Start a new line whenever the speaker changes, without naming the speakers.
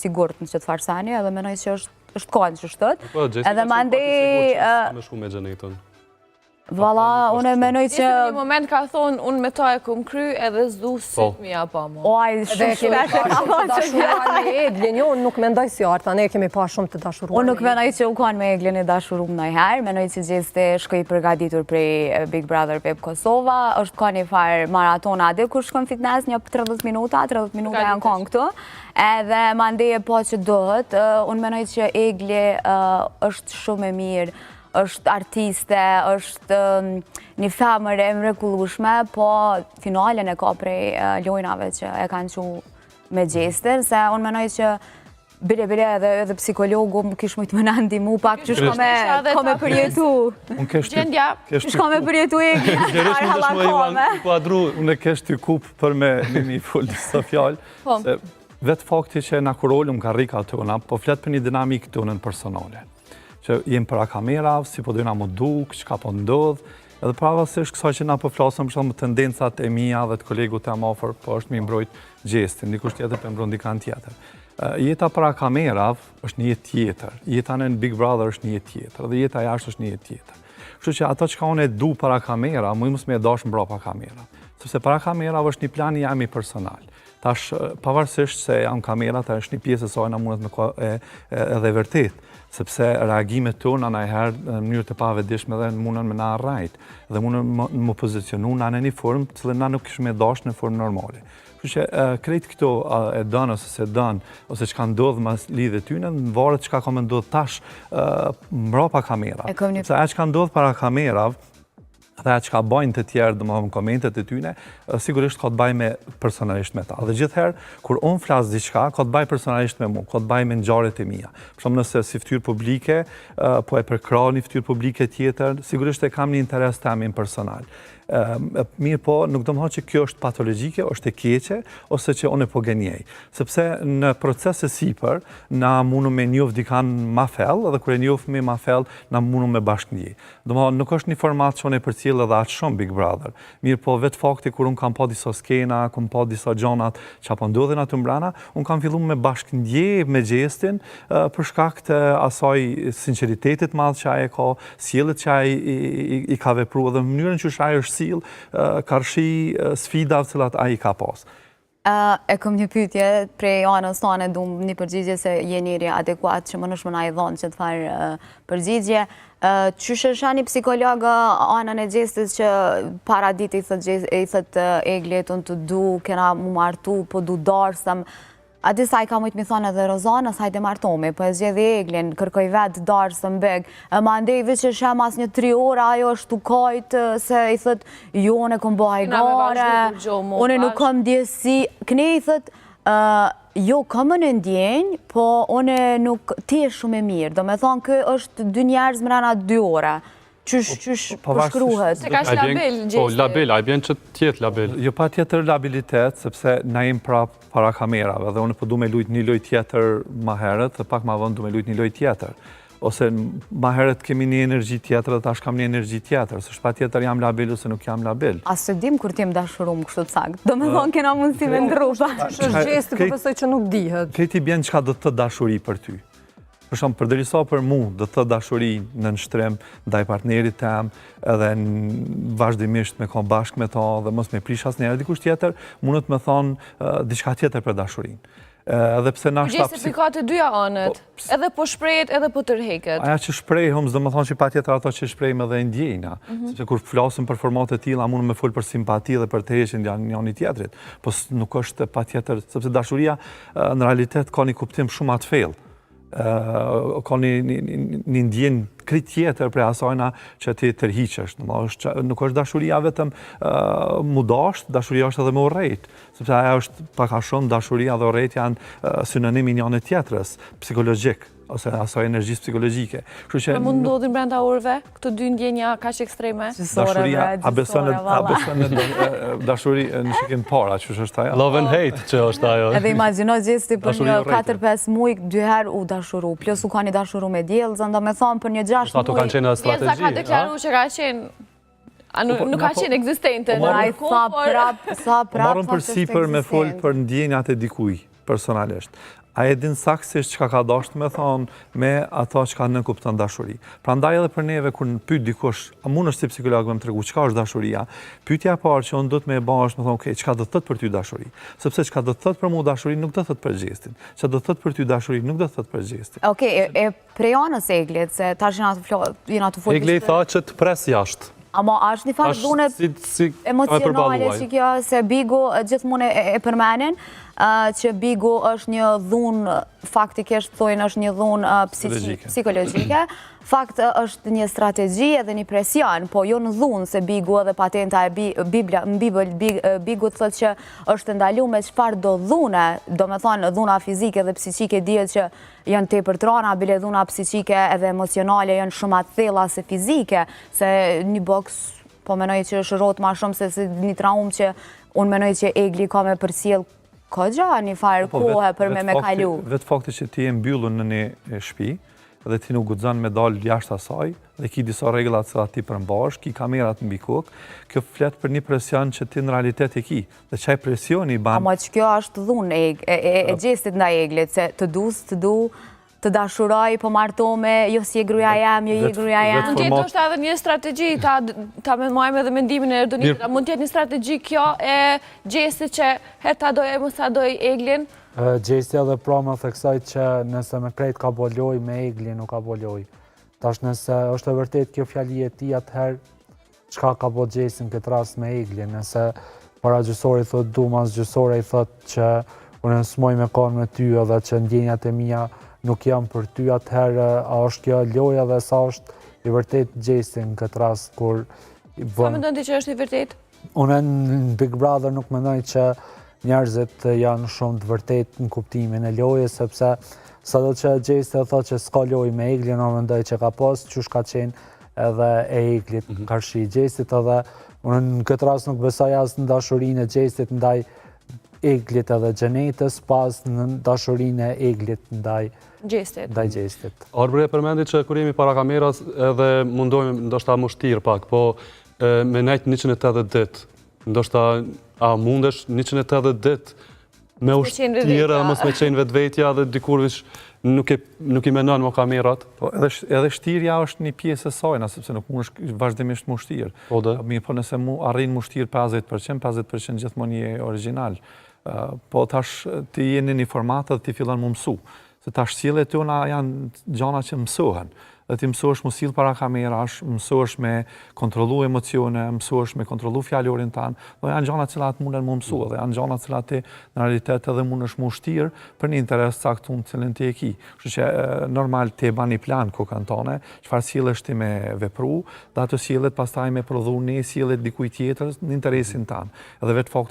sigurt në që të farsani, edhe menoj që është kohën që shtët.
Edhe mandej...
Valla, unë e menoj që...
Në një moment ka thonë, unë me ta e këm kry edhe zdu sit mi apa mo.
Oj, shumë
dashuruar me Eglin, jo, nuk mendoj si Arta, ne kemi pa shumë të dashuruar.
Unë nuk menoj që u kanë me Eglin e dashurum nëjherë, menoj që gjeste shkoj përgatitur prej Big Brother Pep Kosova, është ka një farë maratona adhe, kur shkon fitness një 30 minuta janë konë këtu, edhe mandej e po që dohet, unë menoj që Egli është shumë e mirë, është artiste, është një femër e mrekullueshme, po finalen e ka prej lojnave që e kanë që me gjester, se unë menoj që bile edhe psikologu më kish mujtë më nëndi mu pak që shko me përjetu.
Gjendja.
Shko me përjetu e
unë e kesh të kup për me një full disa fjallë, se vetë fakti që na kurolëm ka rika tona, po fletë për një dinamikë tonën personale. Që jem para kamerave, si po dojna më duk, që ka po ndodh, edhe pavarësisht kësaj që na po flasëm për shumë tendencat e mia dhe të kolegut e afer, po është mi mbrojt gjestin, dikush tjetër për mbron dikan tjetër. Jeta para kamerave është një jetë tjetër, jeta në Big Brother është një jetë tjetër, dhe jeta jashtë është një jetë tjetër. Kështu që ato që ka unë e du para kamera, mu mos me e dash mbra pa kamera. Sepse para kamerave është një plan jam i personal. Tash, pavarësisht se jam kamera, ta është një pjesë e saj na mundet me edhe vërtet, sepse reagimet tona najherë në mënyrë të pavetëdijshme dhe mundën me na rrajt, dhe mundën më pozicionu në një formë të cilën na nuk kishme dash në formë normale. Kështu që krejt këto e dënë ose se dënë, ose që ka ndodhë mas lidhe tyne, në varet që ka me ndodhë tash mbrapa kamera. Sepse ajo që ka ndodhë para kamerav, dhe ajo që ka bajnë të tjerë dhe më komentet e tyne, sigurisht ka të baj me personalisht me ta. Dhe gjithherë, kur unë flasë diçka, ka të baj personalisht me mu, ka të baj me ngjarjet e mia. Për shumë nëse si ftyrë publike, po e përkra një ftyrë publike tjetër, sigurisht e kam një interes të amin personal. Mirë po, nuk do më thonë që kjo është patologjike, është e keqe, ose që unë e po gënjej. Sepse në proces e sipër, na mundu me njof dikan ma fell, edhe kër e njof me ma fell, na mundu me bashkëndje. Do më thonë, nuk është një format që unë e përcjell edhe atë shumë Big Brother. Mirë po, vetë fakti kur unë kam pa disa skena, kam pa disa gjonat që apo ndodhin aty mbrana, unë kam fillu me bashkëndje me gjestin për shkak të asaj sinceritetit madh që ai ka, sjelljet që ai i ka vepruar dhe mënyrën që ai është karshi sfidav cilat a i ka pas.
E këm një pytje prej anës tonë, du një përgjigje se je njëri adekuat që më nëshme na i dhonë që të farë përgjigje. Qysh është një psikologë anën e gjestit që para dit i thët Egletun të du, kena mu martu, po du darsëm. A disa i ka mujtë mi thonë edhe Rozana, sajtë e martomi, po e zgjedhi Eglin, kërkoj vetë darsëm beg. Ma ndejve që shem as një 3 ora, ajo është tukajtë, se i thët, jo, unë e kom bëha i gare, unë nuk kom djesi. Këne i thët, jo, kom në ndjenjë, po unë nuk ti e shumë e mirë. Do me thonë, kë është 2 njerëz mrena 2 ora. Qysh përshkruhet?
Se ka është label, gjeshtë.
Po, label, a i bjen që tjetë label.
Jo pa tjetër labilitet, sepse na jem para kamerave, dhe unë po du me lujt një loj tjetër ma herët, dhe pak ma vënd du me lujt një loj tjetër. Ose ma herët kemi një energji tjetër, dhe tash kam një energji tjetër, së shpa tjetër jam label ose nuk jam label.
A së dim kur t'jem dashurum kështu të sakt, do me thonë kena mundësi me ndrupa.
Është gjesti, po besoj që nuk dihet.
Këti bjen qka do të dashuri për ty. Për shumë, përdërisa për mu dhe të dashuri në nështrem ndaj partnerit tem, edhe vazhdimisht me kom bashkë me ta dhe mos me prish as njerë, dikush tjetër mundet me thonë diçka tjetër për dashurin. Edhe pse na
shtap... Gjesti ka të dyja anët, edhe po shprejet, edhe po tërheket.
Aja që shprejhëm, zdo me thonë që pa tjetër ato që shprejhëm edhe ndjejna. Sepse kur flasëm për format e tilla, mundu me full për simpati dhe për të heqin njëri tjetrit. Po nuk është pa tjetër, sepse dashuria në realitet ka një kuptim shumë atë thellë. Ka një ndjenë krit tjetër për asajna që ti tërhiqesh. Nuk është dashuria vetëm mudasht, dashuria është edhe me urrejt. Sepse aja është paka shumë, dashuria dhe urrejt janë synonimi njëne tjetrës, psikologjik, ose asaj energjisë psikologjike.
Me mund ndodhin brenda orëve, këto 2 ndjenja kaq ekstreme?
Dashuria, a beson në dashuri në shikim para, që është ajo?
Love and hate që është ajo.
Edhe imagino gjesti për një 4-5 muj, 2 herë u dashuru, plus u ka një dashuru me djelëzën, do me thonë për një 6 muj.
Ato kanë qenë strategji.
Djelëza ka deklaru që ka qenë, nuk ka qenë eksistente.
Sa prap,
marrëm për sipër me folë për ndjenjat e dikuj, personalisht. a e din saksisht çka ka dashur me thonë me ato çka në kupton dashuri. Prandaj edhe për neve kur pyet dikush, a mundesh si psikolog me më tregu çka është dashuria? Pyetja e parë që unë do të më bash, më thonë, okay, çka do të thotë për ty dashuri? Sepse çka do të thotë për mua dashuri nuk do të thotë për gestin. Çka do të thotë për ty dashuri nuk do të thotë për gestin.
Okej, e prej anës e Eglit, se tash jena të folë.
Egli tha që të pres jashtë.
Ama është një farë dhune emocionale që kjo, se Bigu gjithmonë e përmenin, që Bigu është një dhunë, faktikisht thojnë është një dhunë psikologjike, fakt është një strategji edhe një presion, po jo në dhunë, se Bigu edhe patenta e Bibël, Bigu të thotë që është ndalu me çfarë do dhune, do me thonë dhuna fizike dhe psiqike dihet që janë tepër trana, bile dhuna psiqike edhe emocionale janë shumë atë thella se fizike, se një boks, po menoj që është rrotë ma shumë se një traumë që unë menoj që Egli ka me përcjell kogja, një farë kohë për me kalu.
Vetë fakti që ti e mbyllur në një shtëpi dhe ti nuk guxon me dalë jashtë asaj, dhe ki disa rregulla që ti përmbash, ki kamerat mbi kokë, kjo flet për një presion që ti në realitet e ki. Dhe çaj presioni ban.
Ama që kjo është dhunë e gjestit ndaj Eglit, se të du, të dashuroj, po martome, jo si e gruaja jam, jo i gruaja jam.
Mund tjetë është edhe një strategji, ta me majmë edhe mendimin e Erdonit, mund tjetë një strategji kjo e gjestit që her ta doj e mos ta doj Eglin?
Gjestja dhe pra më theksoj që nëse me krejt ka bo loj, me Eglin nuk ka bo loj. Tash nëse është e vërtet kjo fjali e ti atëherë, qka ka bo gjestin këtë rast me Eglin? Nëse para gjysori thot du, mas gjysore i thot që unë nësmoj me konë me ty edhe që ndjenjat e mija nuk jam për ty, atëherë a është kjo loja dhe sa është i vërtet gjestin këtë rast kur...
Sa me ndëndi që është i vërtet?
Unë në Big Brother nuk mendoj që njerëzit janë shumë të vërtet në kuptimin e loje, sepse sado që gjesti e thot që s'ka loj me Eglin, unë mendoj që ka pas qysh ka qenë edhe e Eglit karshi gjestit, edhe unë në këtë rast nuk besoj as në dashurinë e gjestit ndaj Eglit edhe Gjenetës, pas në dashurinë e Eglit ndaj gjestit.
Arbre e përmendi që kur jemi para kameras edhe mundohemi ndoshta më shtirë pak, po me nejtë 180 ditë, ndoshta a mundesh 180 ditë me ushtirë, mos me qenë vetvetja dhe dikurvish nuk i menon më kamerat.
Po edhe shtirja është një pjesë e sajna, sepse nuk mundesh vazhdimisht më shtirë. Mirë, po nëse mu arrin më shtirë 50%, 50% gjithmonë je original. Po tash ti jeni një format dhe ti fillon më mësu. Se tash sjelljet tona janë gjana që mësohen. Dhe ti mësohesh më sill para kamerash, mësohesh me kontrollu emocione, mësohesh me kontrollu fjalorin tanë, dhe janë gjana që cilat munden më mësua, dhe janë gjana që cilat ti në realitet edhe mundesh më shtirë për një interes caktun cilin ti e ki. Kështu që normal ti e ban një plan kokën tone, çfarë sjellësh ti me vepru, dhe ato sjelljet pastaj me prodhu një sjelljet dikuj tjetër në interesin tanë. Edhe vetë fakti